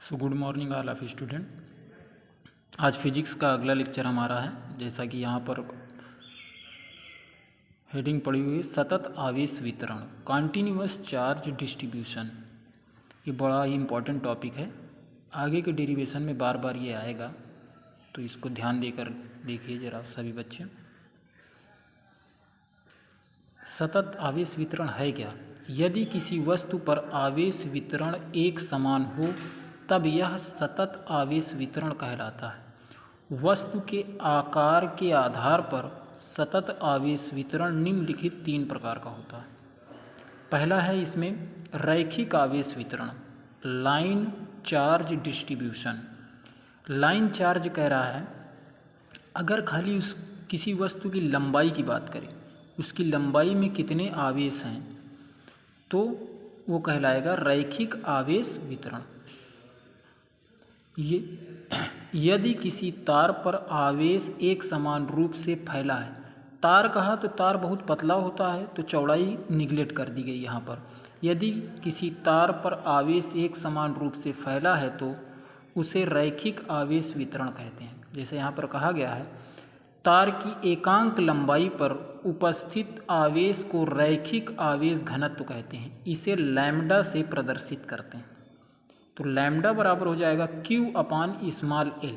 So good morning all of student. आज physics का अगला लेक्चर हमारा है। जैसा कि यहाँ पर हेडिंग पड़ी हुई है, सतत आवेश वितरण, कॉन्टीन्यूअस चार्ज डिस्ट्रीब्यूशन। ये बड़ा ही इम्पोर्टेंट टॉपिक है, आगे के डेरिवेशन में बार बार ये आएगा, तो इसको ध्यान देकर देखिए ज़रा सभी बच्चे। सतत आवेश वितरण है क्या? यदि किसी वस्तु पर आवेश वितरण एक समान हो तब यह सतत आवेश वितरण कहलाता है। वस्तु के आकार के आधार पर सतत आवेश वितरण निम्नलिखित 3 प्रकार का होता है। पहला है इसमें रैखिक आवेश वितरण, line charge distribution. Line charge कह रहा है, अगर खाली किसी वस्तु की लंबाई की बात करें, उसकी लंबाई में कितने आवेश हैं, तो वो कहलाएगा रैखिक आवेश वितरण। यदि किसी तार पर आवेश एक समान रूप से फैला है, तार कहा तो तार बहुत पतला होता है, तो चौड़ाई निगलेक्ट कर दी गई यहाँ पर। यदि किसी तार पर आवेश एक समान रूप से फैला है तो उसे रैखिक आवेश वितरण कहते हैं। जैसे यहाँ पर कहा गया है, तार की एकांक लंबाई पर उपस्थित आवेश को रैखिक आवेश घनत्व कहते हैं। इसे लैम्डा से प्रदर्शित करते हैं। तो लैम्डा बराबर हो जाएगा Q अपान स्मॉल l।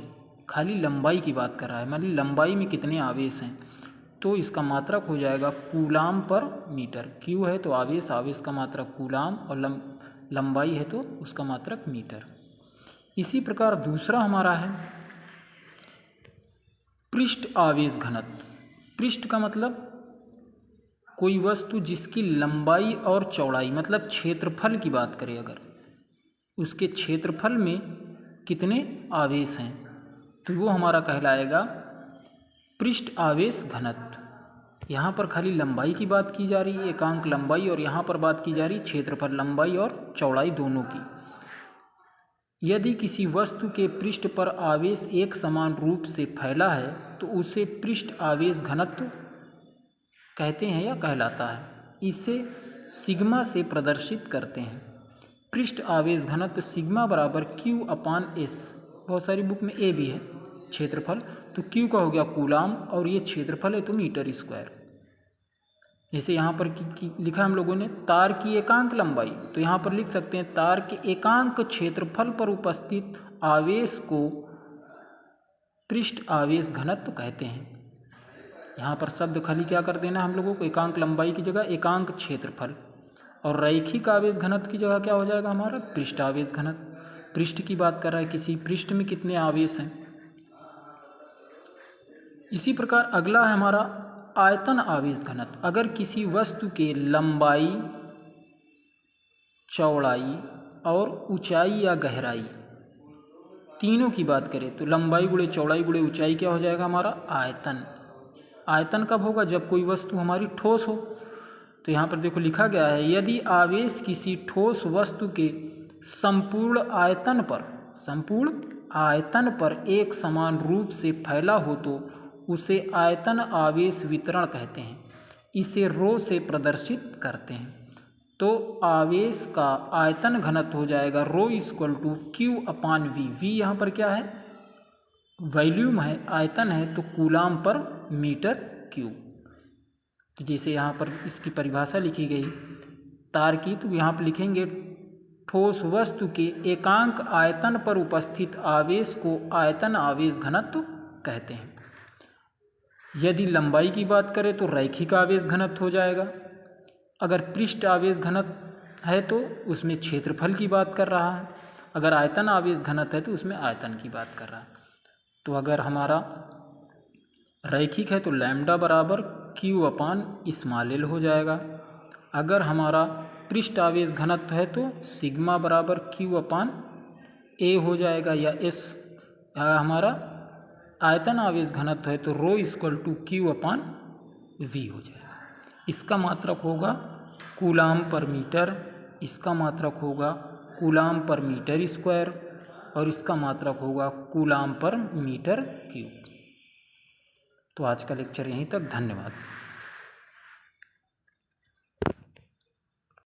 खाली लंबाई की बात कर रहा है, मान ली लंबाई में कितने आवेश हैं, तो इसका मात्रक हो जाएगा कूलाम पर मीटर। Q है तो आवेश, आवेश का मात्रक कूलाम, और लंबाई है तो उसका मात्रक मीटर। इसी प्रकार दूसरा हमारा है पृष्ठ आवेश घनत्व। पृष्ठ का मतलब कोई वस्तु जिसकी लंबाई और चौड़ाई, मतलब क्षेत्रफल की बात करें, अगर उसके क्षेत्रफल में कितने आवेश हैं, तो वो हमारा कहलाएगा पृष्ठ आवेश घनत्व। यहाँ पर खाली लंबाई की बात की जा रही है, एकांक लंबाई, और यहाँ पर बात की जा रही है क्षेत्रफल, लंबाई और चौड़ाई दोनों की। यदि किसी वस्तु के पृष्ठ पर आवेश एक समान रूप से फैला है तो उसे पृष्ठ आवेश घनत्व कहते हैं या कहलाता है। इसे सिग्मा से प्रदर्शित करते हैं। पृष्ठ आवेश घनत्व सिग्मा बराबर Q अपान S। बहुत सारी बुक में A भी है क्षेत्रफल, तो Q का हो गया कूलाम, और ये क्षेत्रफल है तो मीटर स्क्वायर। जैसे यहाँ पर लिखा हम लोगों ने तार की एकांक लंबाई, तो यहाँ पर लिख सकते हैं तार के एकांक क्षेत्रफल पर उपस्थित आवेश को पृष्ठ आवेश घनत्व कहते हैं। यहाँ पर शब्द खाली क्या कर देना हम लोगों को, एकांक लंबाई की जगह एकांक क्षेत्रफल, और रैखिक आवेश घनत्व की जगह क्या हो जाएगा हमारा पृष्ठ आवेश घनत्व। पृष्ठ की बात कर रहा है, किसी पृष्ठ में कितने आवेश हैं। इसी प्रकार अगला है हमारा आयतन आवेश घनत्व। अगर किसी वस्तु के लंबाई, चौड़ाई और ऊंचाई या गहराई तीनों की बात करें, तो लंबाई गुणे चौड़ाई गुणे ऊंचाई क्या हो जाएगा हमारा आयतन। आयतन कब होगा, जब कोई वस्तु हमारी ठोस हो। तो यहाँ पर देखो लिखा गया है, यदि आवेश किसी ठोस वस्तु के संपूर्ण आयतन पर एक समान रूप से फैला हो तो उसे आयतन आवेश वितरण कहते हैं। इसे रो से प्रदर्शित करते हैं। तो आवेश का आयतन घनत्व हो जाएगा rho equal to Q upon V। V यहाँ पर क्या है, वॉल्यूम है, आयतन है, तो कूलाम पर मीटर क्यूब। तो जैसे यहाँ पर इसकी परिभाषा लिखी गई तार की, तो यहाँ पर लिखेंगे ठोस वस्तु के एकांक आयतन पर उपस्थित आवेश को आयतन आवेश घनत्व कहते हैं। यदि लंबाई की बात करें तो रैखिक आवेश घनत्व हो जाएगा। अगर पृष्ठ आवेश घनत्व है तो उसमें क्षेत्रफल की बात कर रहा है। अगर आयतन आवेश घनत्व है तो उसमें आयतन की बात कर रहा है। तो अगर हमारा रैखिक है तो लैम्डा बराबर Q अपान स्मॉल l हो जाएगा। अगर हमारा पृष्ठ आवेश घनत्व है तो सिग्मा बराबर Q अपान A हो जाएगा, या S। हमारा आयतन आवेश घनत्व है तो rho equal to Q upon V हो जाएगा। इसका मात्रक होगा कूलाम पर मीटर, इसका मात्रक होगा कूलाम पर मीटर स्क्वायर, और इसका मात्रक होगा कूलाम पर मीटर क्यूब। तो आज का लेक्चर यहीं तक। धन्यवाद।